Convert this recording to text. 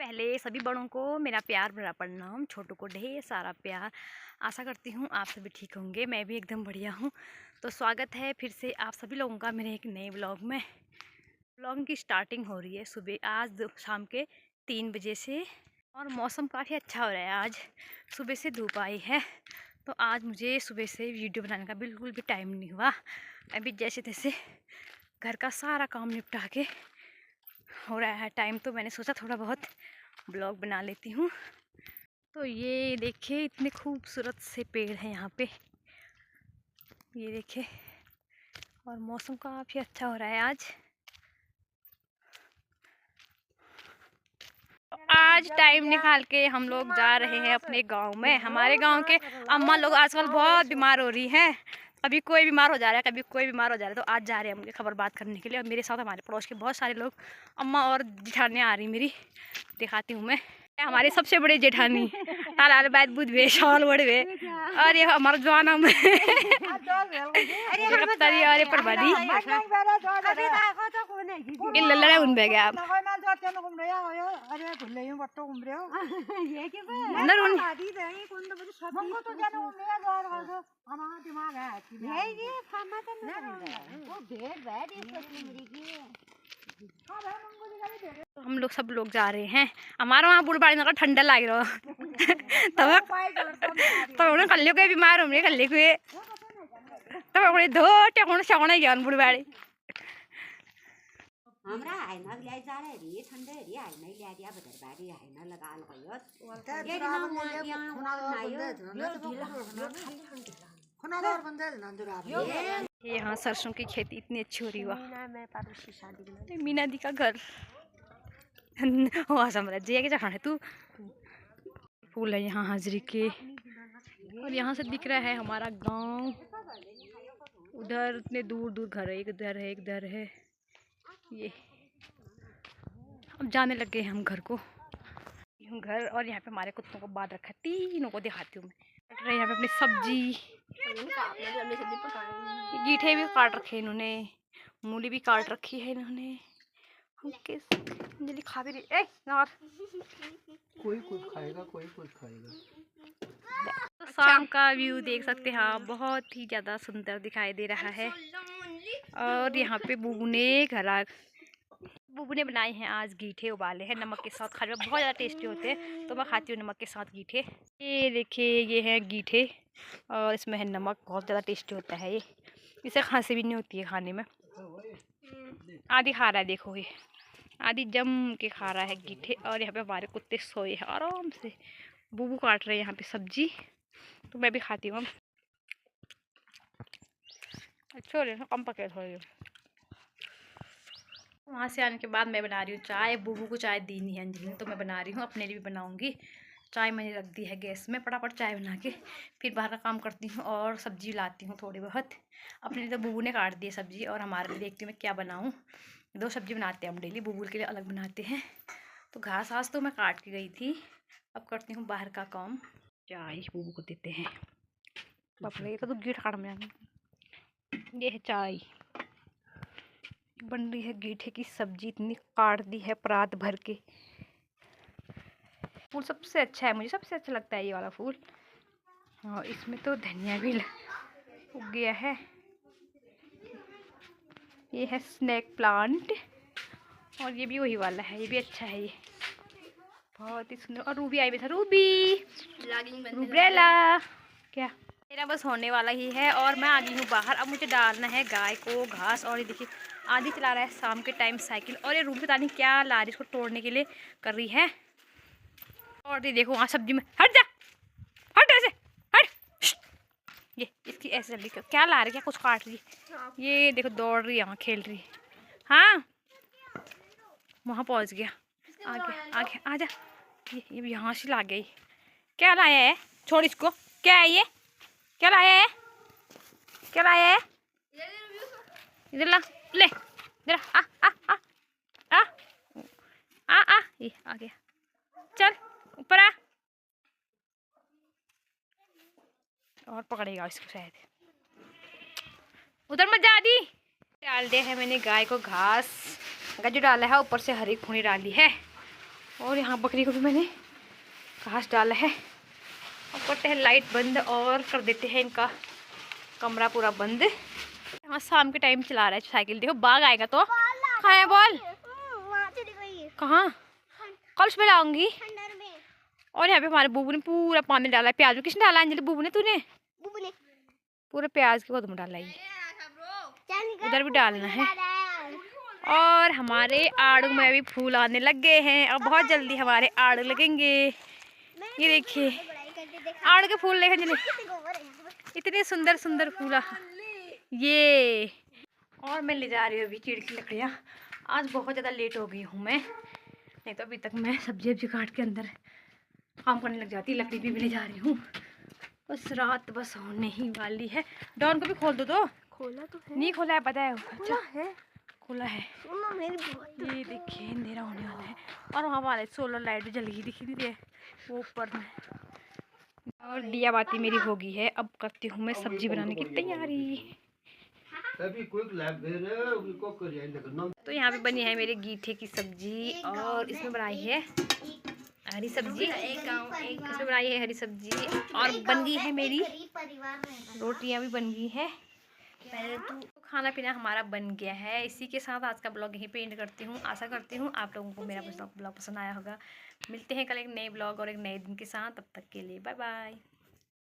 पहले सभी बड़ों को मेरा प्यार भरा प्रणाम, छोटों को ढेर सारा प्यार। आशा करती हूँ आप सभी ठीक होंगे, मैं भी एकदम बढ़िया हूँ। तो स्वागत है फिर से आप सभी लोगों का मेरे एक नए व्लॉग में। व्लॉग की स्टार्टिंग हो रही है सुबह आज शाम के 3 बजे से और मौसम काफ़ी अच्छा हो रहा है। आज सुबह से धूप आई है तो आज मुझे सुबह से वीडियो बनाने का बिल्कुल भी टाइम नहीं हुआ। अभी जैसे तैसे घर का सारा काम निपटा के हो रहा है टाइम, तो मैंने सोचा थोड़ा बहुत ब्लॉग बना लेती हूँ। तो ये देखिए इतने खूबसूरत से पेड़ हैं यहाँ पे, ये देखिए, और मौसम काफ़ी अच्छा हो रहा है आज। आज टाइम निकाल के हम लोग जा रहे हैं अपने गांव में। हमारे गांव के अम्मा लोग आजकल बहुत बीमार हो रही हैं, कभी कोई बीमार हो जा रहा है, कभी कोई बीमार हो जा रहा है। तो आज जा रहे हैं उनकी खबर बात करने के लिए, और मेरे साथ हमारे पड़ोस के बहुत सारे लोग, अम्मा और जेठानियाँ आ रही मेरी, दिखाती हूँ मैं। हमारे सबसे बड़े जेठानी तालाल बैद बुध वे शाल बड़े वे, और ये हमारा जवाना में तरी और परवादी इन लल्ला उन बे गया नरुन तो हम लोग सब लोग जा रहे हैं। हमारा वहाँ बुढ़बाड़ी नगर ठंडा लग रहा तब उन्हें कल्ले को बीमार हो कल्ले को तब धो टेकोण सेकोण गया बुढ़बाड़ी हमरा हैन ल्याइ जारे रे ठण्डे रे हैन ल्याइ दिया बदर बारी हैन लगा लगायो ये दिन म यहाँ यहाँ सरसों की खेती इतनी अच्छी हो रही हुआ। मीना दी का घर जे के जहाँ है तू फूल है यहाँ हाजिरी के, और यहाँ से दिख रहा है हमारा गांव। उधर इतने दूर दूर घर है, एक इधर है एक इधर है। ये अब जाने लग गए हम घर को, घर। और यहाँ पे हमारे कुत्तों को बांध रखा है, तीनों को दिखाती हूँ मैं। यहाँ पे अपनी सब्जी, गीठे भी काट रखे इन्होंने, मूली भी काट रखी है इन्होंने। हम किस जल्दी खा भी रही कोई कुछ खाएगा कोई कुछ खाएगा। तो शाम का व्यू देख सकते हैं आप, बहुत ही ज़्यादा सुंदर दिखाई दे रहा है। और यहाँ पे बुबू ने बनाए हैं आज गीठे, उबाले हैं नमक के साथ, खाने में बहुत ज़्यादा टेस्टी होते हैं, तो मैं खाती हूँ नमक के साथ गीठे। ये देखिए ये है गीठे और इसमें है नमक, बहुत ज़्यादा टेस्टी होता है ये, इसे खांसी भी नहीं होती है खाने में। आदि खा रहा है, देखो ये आदि जम के खा रहा है गीठे। और यहाँ पे हमारे कुत्ते सोए हैं आराम से, बुबू काट रहे हैं यहाँ पे सब्जी, तो मैं भी खाती हूँ। अच्छा हो रहा है, कम पके थोड़े। वहाँ से आने के बाद मैं बना रही हूँ चाय। बुबू को चाय दी नहीं है अंजलि ने, तो मैं बना रही हूँ, अपने लिए भी बनाऊँगी। चाय मैंने रख दी है गैस में, फटाफट चाय बना के फिर बाहर का काम करती हूँ और सब्जी लाती हूँ थोड़ी बहुत। अपने लिए तो बुबू ने काट दी है सब्जी, और हमारे लिए देखती हूँ मैं क्या बनाऊँ। 2 सब्जी बनाते हैं हम डेली, बुबू के लिए अलग बनाते हैं। तो घास वास तो मैं काट के गई थी, अब करती हूँ बाहर का काम। चाय बुबू को देते हैं। बाप तो गेट काट में, ये है चाय बन रही है। गीठे की सब्जी इतनी काट दी है परात भर के। फूल सबसे अच्छा है, मुझे सबसे अच्छा लगता है ये वाला फूल। और इसमें तो धनिया भी उग गया है। ये है स्नेक प्लांट, और ये भी वही वाला है, ये भी अच्छा है, ये बहुत ही सुंदर। और रूबी आई भी था, रूबरेला क्या मेरा बस होने वाला ही है, और मैं आ गई हूँ बाहर। अब मुझे डालना है गाय को घास। और ये देखिए आदि चला रहा है शाम के टाइम साइकिल, और ये रूबी पता नहीं क्या ला रही, इसको तोड़ने के लिए कर रही है। और ये देखो वहाँ सब्जी में, हट जा, हट ऐसे, हट। ये इसकी ऐसे जल्दी क्या ला रही, क्या कुछ काट रही है। ये देखो दौड़ रही है, यहाँ खेल रही है। हाँ वहाँ पहुँच गया, आगे आगे आ जा। ये यहाँ से ला गई, क्या लाया है, छोड़ इसको, क्या है ये, क्या लाया है, क्या लाया है, इधर ला, ले इधर आ आ आ आ आ आ, ये आ गया, चल ऊपर आ। और पकड़ेगा इसको शायद, उधर मत जा दी। डाल दिया है मैंने गाय को घास, गज्जू डाला है, ऊपर से हरी खूनी डाली है। और यहाँ बकरी को भी मैंने घास डाला है। और करते हैं लाइट बंद और कर देते हैं इनका कमरा पूरा बंद। यहाँ शाम के टाइम चला रहा है साइकिल। देखो बाघ आएगा तो कहाँ है बॉल, कहाँ कल सुबह लाऊंगी। और यहाँ पे हमारे बूबू ने पूरा पानी डाला है। प्याज में किसने डाला अंजलि? बूबू ने। तूने? पूरे प्याज के कदम डाला है, उधर भी डालना है। और हमारे आड़ू में भी फूल आने लग गए हैं और बहुत जल्दी हमारे आड़ू लगेंगे। ये देखिए आड़ू के फूल देखें, इतने सुंदर सुंदर फूल। ये और मैं ले जा रही हूँ अभी चीड़ की लकड़ियाँ। आज बहुत ज़्यादा लेट हो गई हूँ मैं, नहीं तो अभी तक मैं सब्जी वब्जी काट के अंदर काम करने लग जाती। लकड़ी भी ले जा रही हूँ। बस रात बस होने ही वाली है। डॉन को भी खोल दो। तो खोला तो है, नहीं खोला है पता है। अच्छा है, खुला है। ये देखिए अंधेरा होने वाला है। और वहाँ वाले सोलर लाइट भी जल गई, दिखी नहीं है वो ऊपर में। और दिया बाती मेरी हो गई है। अब करती हूँ मैं सब्जी बनाने की तैयारी। तो यहाँ पे बनी है मेरी गीठे की सब्जी और इसमें बनाई है हरी सब्जी। इसमें बनाई है हरी सब्जी और बन गई है मेरी रोटियाँ भी बन गई है। पहले तो खाना पीना हमारा बन गया है। इसी के साथ आज का ब्लॉग यहीं पे एंड करती हूँ। आशा करती हूँ आप लोगों को मेरा ब्लॉग पसंद आया होगा। मिलते हैं कल एक नए ब्लॉग और एक नए दिन के साथ। तब तक के लिए बाय बाय।